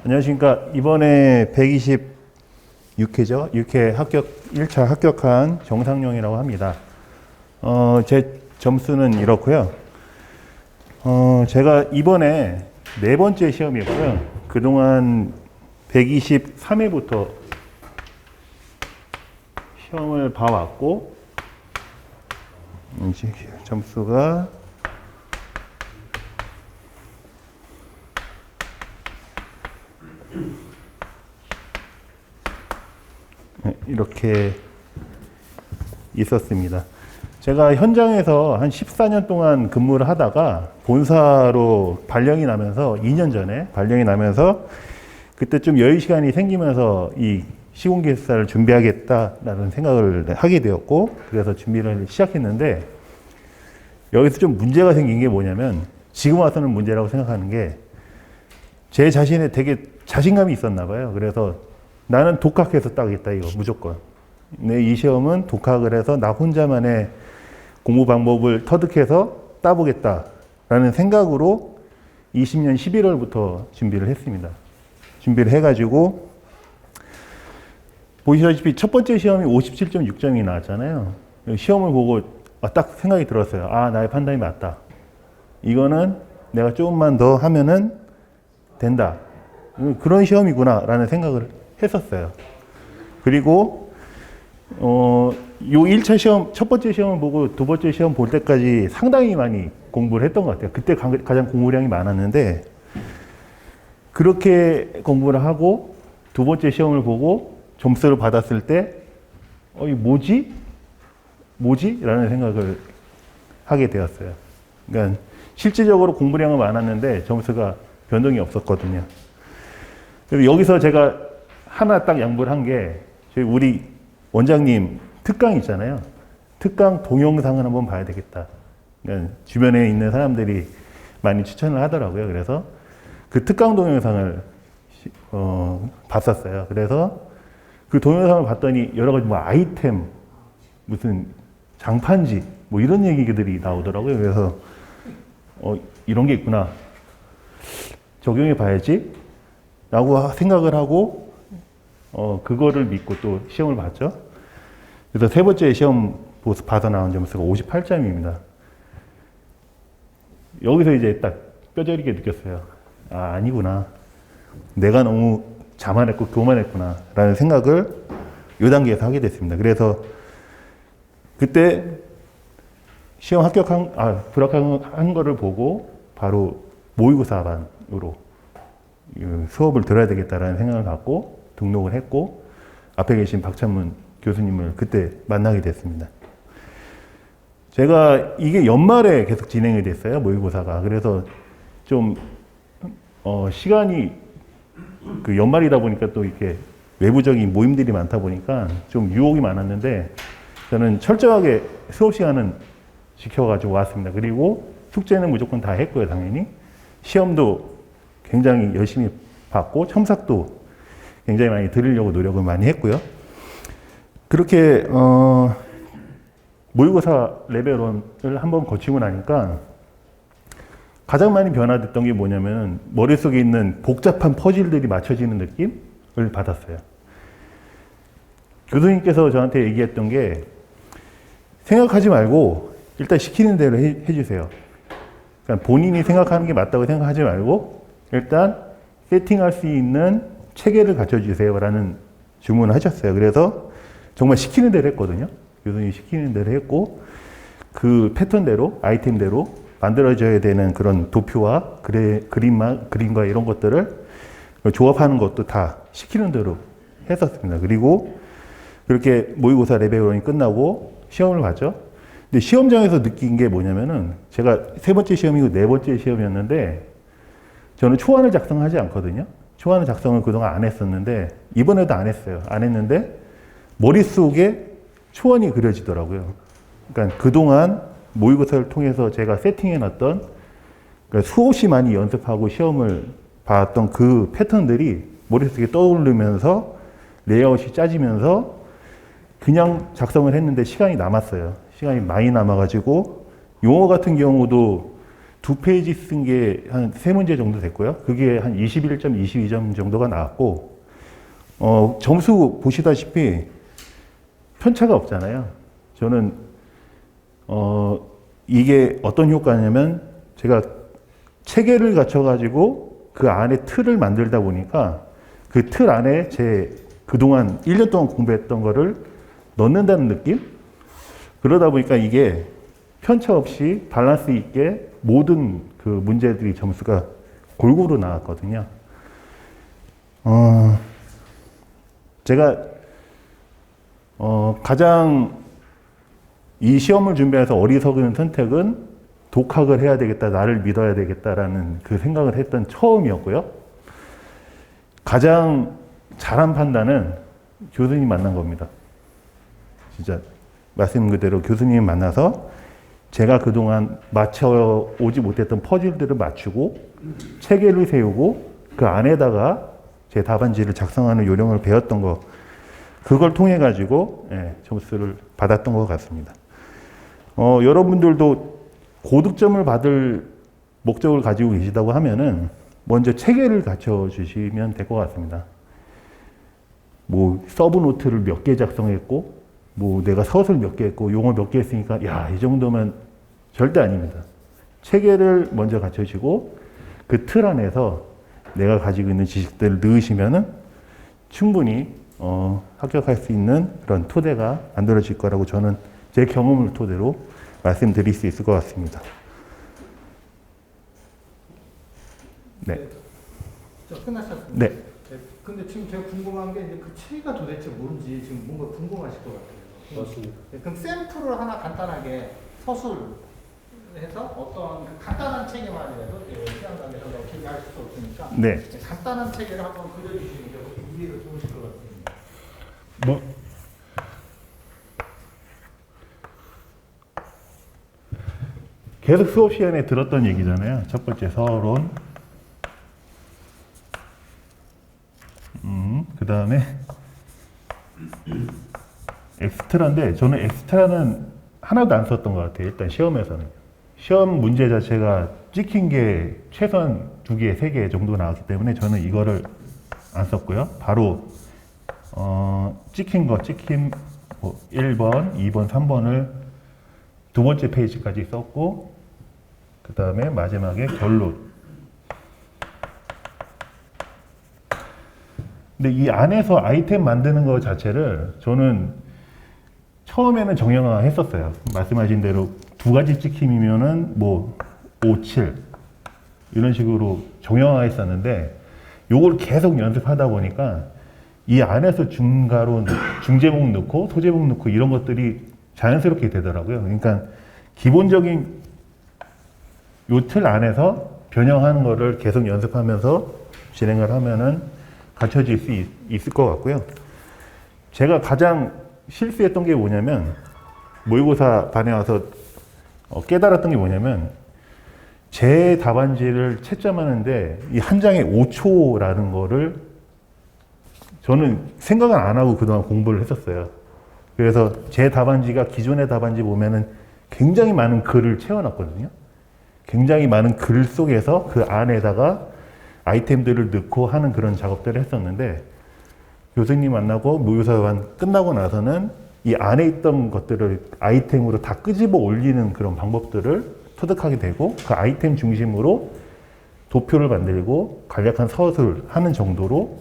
안녕하십니까. 이번에 126회죠. 6회 합격, 1차 합격한 정상용이라고 합니다. 제 점수는 이렇고요. 제가 이번에 네 번째 시험이었고요. 그동안 123회부터 시험을 봐왔고, 점수가 이렇게 있었습니다. 제가 현장에서 한 14년 동안 근무를 하다가 본사로 발령이 나면서 2년 전에 발령이 나면서 그때 좀 여유 시간이 생기면서 이 시공기획사를 준비하겠다라는 생각을 하게 되었고, 그래서 준비를 시작했는데 여기서 좀 문제가 생긴 게 뭐냐면, 지금 와서는 문제라고 생각하는 게 제 자신에 되게 자신감이 있었나 봐요. 그래서 나는 독학해서 따겠다, 이거 무조건. 내 이 시험은 독학을 해서 나 혼자만의 공부 방법을 터득해서 따보겠다라는 생각으로 20년 11월부터 준비를 했습니다. 준비를 해가지고 보시다시피 첫 번째 시험이 57.6점이 나왔잖아요. 시험을 보고 딱 생각이 들었어요. 아, 나의 판단이 맞다. 이거는 내가 조금만 더 하면은 된다. 그런 시험이구나 라는 생각을 했었어요. 그리고 요 1차 시험, 첫 번째 시험을 보고 두 번째 시험 볼 때까지 상당히 많이 공부를 했던 것 같아요. 그때 가장 공부량이 많았는데, 그렇게 공부를 하고 두 번째 시험을 보고 점수를 받았을 때 이 뭐지? 뭐지? 라는 생각을 하게 되었어요. 그러니까 실질적으로 공부량은 많았는데 점수가 변동이 없었거든요. 그래서 여기서 제가 하나 딱 양보를 한 게, 저희 우리 원장님 특강 있잖아요. 특강 동영상을 한번 봐야 되겠다. 그러니까 주변에 있는 사람들이 많이 추천을 하더라고요. 그래서 그 특강 동영상을 봤었어요. 그래서 그 동영상을 봤더니 여러 가지 뭐 아이템, 무슨 장판지, 뭐 이런 얘기들이 나오더라고요. 그래서 이런 게 있구나. 적용해 봐야지. 라고 생각을 하고, 그거를 믿고 또 시험을 봤죠. 그래서 세 번째 시험 봐서 나온 점수가 58점입니다. 여기서 이제 딱 뼈저리게 느꼈어요. 아, 아니구나. 내가 너무 자만했고 교만했구나. 라는 생각을 이 단계에서 하게 됐습니다. 그래서 그때 시험 불합격한 거를 보고 바로 모의고사반으로 수업을 들어야 되겠다라는 생각을 갖고 등록을 했고, 앞에 계신 박찬문 교수님을 그때 만나게 됐습니다. 제가 이게 연말에 계속 진행이 됐어요, 모의고사가. 그래서 좀 시간이 그 연말이다 보니까 또 이렇게 외부적인 모임들이 많다 보니까 좀 유혹이 많았는데, 저는 철저하게 수업 시간은 지켜가지고 왔습니다. 그리고 숙제는 무조건 다 했고요, 당연히. 시험도 굉장히 열심히 봤고, 첨삭도 굉장히 많이 들으려고 노력을 많이 했고요. 그렇게 모의고사 레벨 1을 한번 거치고 나니까 가장 많이 변화됐던 게 뭐냐면, 머릿속에 있는 복잡한 퍼즐들이 맞춰지는 느낌을 받았어요. 교수님께서 저한테 얘기했던 게, 생각하지 말고 일단 시키는 대로 해주세요. 그러니까 본인이 생각하는 게 맞다고 생각하지 말고 일단 세팅할 수 있는 체계를 갖춰주세요 라는 주문을 하셨어요. 그래서 정말 시키는 대로 했거든요. 교수님이 시키는 대로 했고, 그 패턴대로, 아이템대로 만들어져야 되는 그런 도표와 그림과 이런 것들을 조합하는 것도 다 시키는 대로 했었습니다. 그리고 그렇게 모의고사 레벨 1이 끝나고 시험을 봤죠. 근데 시험장에서 느낀 게 뭐냐면은, 제가 세 번째 시험이고 네 번째 시험이었는데, 저는 초안을 작성하지 않거든요. 초안을 작성을 그동안 안 했었는데, 이번에도 안 했어요. 안 했는데 머릿속에 초안이 그려지더라고요. 그러니까 그동안 모의고사를 통해서 제가 세팅해놨던, 그러니까 수없이 많이 연습하고 시험을 봤던 그 패턴들이 머릿속에 떠오르면서 레이아웃이 짜지면서 그냥 작성을 했는데 시간이 남았어요. 시간이 많이 남아가지고, 용어 같은 경우도 두 페이지 쓴 게 한 세 문제 정도 됐고요. 그게 한 21점, 22점 정도가 나왔고, 점수 보시다시피 편차가 없잖아요. 저는, 이게 어떤 효과냐면 제가 체계를 갖춰가지고 그 안에 틀을 만들다 보니까 그 틀 안에 제 그동안 1년 동안 공부했던 거를 넣는다는 느낌? 그러다 보니까 이게 편차 없이 밸런스 있게 모든 그 문제들이 점수가 골고루 나왔거든요. 제가 가장 이 시험을 준비해서 어리석은 선택은 독학을 해야 되겠다, 나를 믿어야 되겠다라는 그 생각을 했던 처음이었고요. 가장 잘한 판단은 교수님 만난 겁니다. 진짜 말씀 그대로 교수님 만나서 제가 그동안 맞춰오지 못했던 퍼즐들을 맞추고 체계를 세우고 그 안에다가 제 답안지를 작성하는 요령을 배웠던 거, 그걸 통해 가지고 점수를 받았던 것 같습니다. 여러분들도 고득점을 받을 목적을 가지고 계시다고 하면은 먼저 체계를 갖춰 주시면 될 것 같습니다. 뭐 서브 노트를 몇 개 작성했고, 뭐 내가 서술 몇 개 했고, 용어 몇 개 했으니까 야, 이 정도면 절대 아닙니다. 체계를 먼저 갖춰지고 그 틀 안에서 내가 가지고 있는 지식들을 넣으시면은 충분히 합격할 수 있는 그런 토대가 만들어질 거라고 저는 제 경험을 토대로 말씀드릴 수 있을 것 같습니다. 네. 저 끝나셨습니다. 네. 네. 근데 지금 제가 궁금한 게 이제 그 체가 도대체 뭔지 지금 뭔가 궁금하실 것 같아요. 맞습니다. 네, 그럼 샘플을 하나 간단하게 서술해서 어떤 그 간단한 체계만이라도 시간 관계에서 어떻게 할 수 없으니까 네. 간단한 체계를 한번 그려주시는 게 이해가 좋으실 것 같습니다. 뭐 계속 수업 시간에 들었던 얘기잖아요. 첫 번째 서론, 그 다음에 엑스트라인데 저는 엑스트라는 하나도 안 썼던 것 같아요. 일단 시험에서는. 시험 문제 자체가 찍힌 게 최소한 2개, 3개 정도 나왔기 때문에 저는 이거를 안 썼고요. 바로 찍힌 뭐 1번, 2번, 3번을 두 번째 페이지까지 썼고, 그 다음에 마지막에 결론. 근데 이 안에서 아이템 만드는 것 자체를 저는 처음에는 정형화 했었어요. 말씀하신 대로 2가지 찍힘이면은 뭐 5, 7 이런 식으로 정형화 했었는데, 요걸 계속 연습하다 보니까 이 안에서 중제목 넣고 소제목 넣고 이런 것들이 자연스럽게 되더라고요. 그러니까 기본적인 요 틀 안에서 변형하는 거를 계속 연습하면서 진행을 하면은 갖춰질 수 있을 것 같고요. 제가 가장 실수했던 게 뭐냐면, 모의고사 반에 와서 깨달았던 게 뭐냐면, 제 답안지를 채점하는데 이 한 장에 5초라는 거를 저는 생각을 안 하고 그동안 공부를 했었어요. 그래서 제 답안지가 기존의 답안지 보면은 굉장히 많은 글을 채워놨거든요. 굉장히 많은 글 속에서 그 안에다가 아이템들을 넣고 하는 그런 작업들을 했었는데, 교수님 만나고 모의고사반 끝나고 나서는 이 안에 있던 것들을 아이템으로 다 끄집어 올리는 그런 방법들을 터득하게 되고, 그 아이템 중심으로 도표를 만들고 간략한 서술 하는 정도로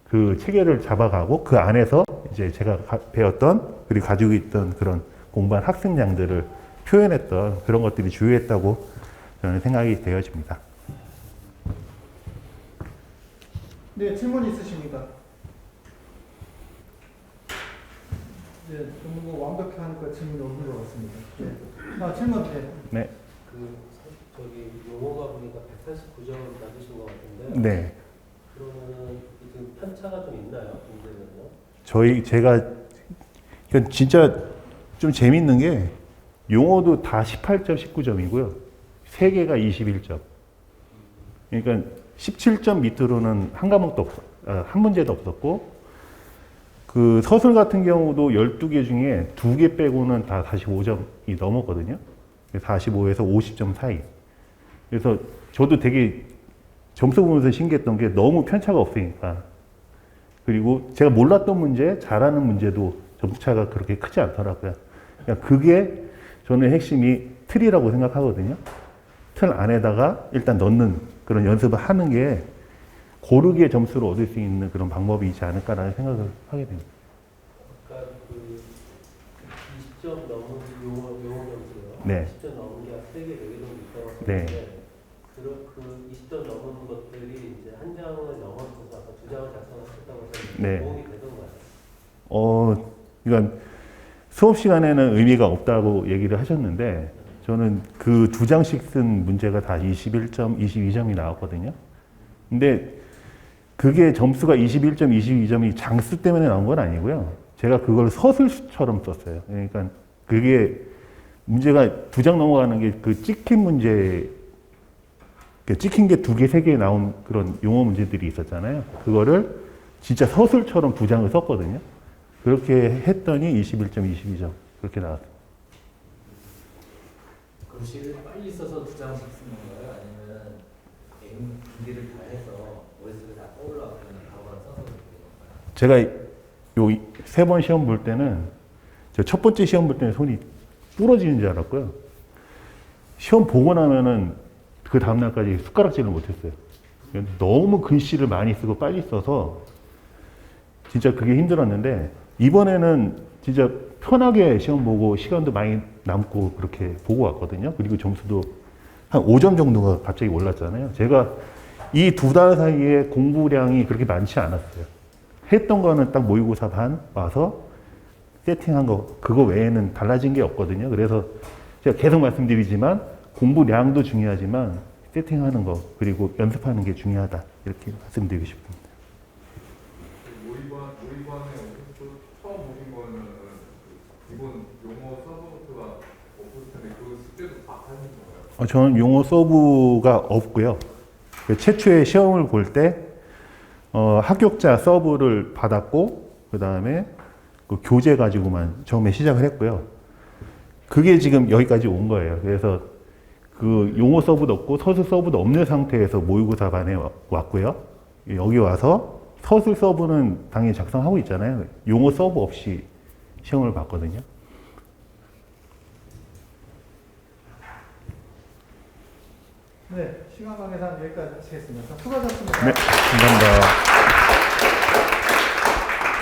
그 체계를 잡아가고, 그 안에서 이제 제가 배웠던 그리고 가지고 있던 그런 공부한 학습량들을 표현했던 그런 것들이 주요했다고 저는 생각이 되어집니다. 네, 질문 있으십니까? 네, 너무 뭐 완벽히 하니까 질문이 없는 것 같습니다. 네. 질문. 네. 네. 저기 용어가 보니까 189점을 받으신 것 같은데. 네. 그러면은 지금 편차가 좀 있나요? 제가 진짜 좀 재밌는 게 용어도 다 18점, 19점이고요. 3개가 21점. 그러니까 17점 밑으로는 한 과목도 한 문제도 없었고, 그 서술 같은 경우도 12개 중에 2개 빼고는 다 45점이 넘었거든요. 45에서 50점 사이. 그래서 저도 되게 점수 보면서 신기했던 게 너무 편차가 없으니까. 그리고 제가 몰랐던 문제, 잘하는 문제도 점수차가 그렇게 크지 않더라고요. 그러니까 그게 저는 핵심이 틀이라고 생각하거든요. 틀 안에다가 일단 넣는 그런 연습을 하는 게 고르게 점수를 얻을 수 있는 그런 방법이지 않을까라는 생각을 하게 됩니다. 그러니까 그 20점 넘은 용어 점수요. 네. 20점 넘은 게 3개, 4개 정도 있다고 네. 하는데 그 20점 넘은 것들이 이제 한 장을 넘어서서 아까 2장을 작성하셨다고 해서 네. 도움이 되던가요? 그러니까 수업 시간에는 의미가 없다고 얘기를 하셨는데 저는 그 2장씩 쓴 문제가 다 21점, 22점이 나왔거든요. 근데 그게 점수가 21점, 22점이 장수 때문에 나온 건 아니고요. 제가 그걸 서술처럼 썼어요. 그러니까 그게 문제가 2장 넘어가는 게 그 찍힌 문제, 찍힌 게 2개, 3개 나온 그런 용어 문제들이 있었잖아요. 그거를 진짜 서술처럼 2장을 썼거든요. 그렇게 했더니 21점, 22점 그렇게 나왔어요. 글씨를 빨리 써서 2장씩 쓰는 거예요? 아니면 준비를 다 해서 머릿속에 다 떠올라가는 각오를 써서 그렇게 되는 건가요? 제가 요 3번 시험 볼 때는 저 첫 번째 시험 볼 때는 손이 부러지는 줄 알았고요. 시험 보고 나면은 그 다음날까지 숟가락질을 못했어요. 너무 글씨를 많이 쓰고 빨리 써서 진짜 그게 힘들었는데 이번에는 진짜 편하게 시험 보고 시간도 많이 남고 그렇게 보고 왔거든요. 그리고 점수도 한 5점 정도가 갑자기 올랐잖아요. 제가 이 2달 사이에 공부량이 그렇게 많지 않았어요. 했던 거는 딱 모의고사 반 와서 세팅한 거 그거 외에는 달라진 게 없거든요. 그래서 제가 계속 말씀드리지만 공부량도 중요하지만 세팅하는 거 그리고 연습하는 게 중요하다 이렇게 말씀드리고 싶습니다. 모의반에 처음 보신 거는 기본 용어 서브노트가 없을 텐데 그 숙제도 다 하는 건가요? 저는 용어 서브가 없고요. 최초에 시험을 볼 때 합격자 서브를 받았고 그 다음에 그 교재 가지고만 처음에 시작을 했고요. 그게 지금 여기까지 온 거예요. 그래서 그 용어 서브도 없고 서술 서브도 없는 상태에서 모의고사 반에 왔고요. 여기 와서 서술 서브는 당연히 작성하고 있잖아요. 용어 서브 없이 시험을 봤거든요. 네, 시간 관계상 여기까지 마치겠습니다. 수고하셨습니다. 네, 감사합니다.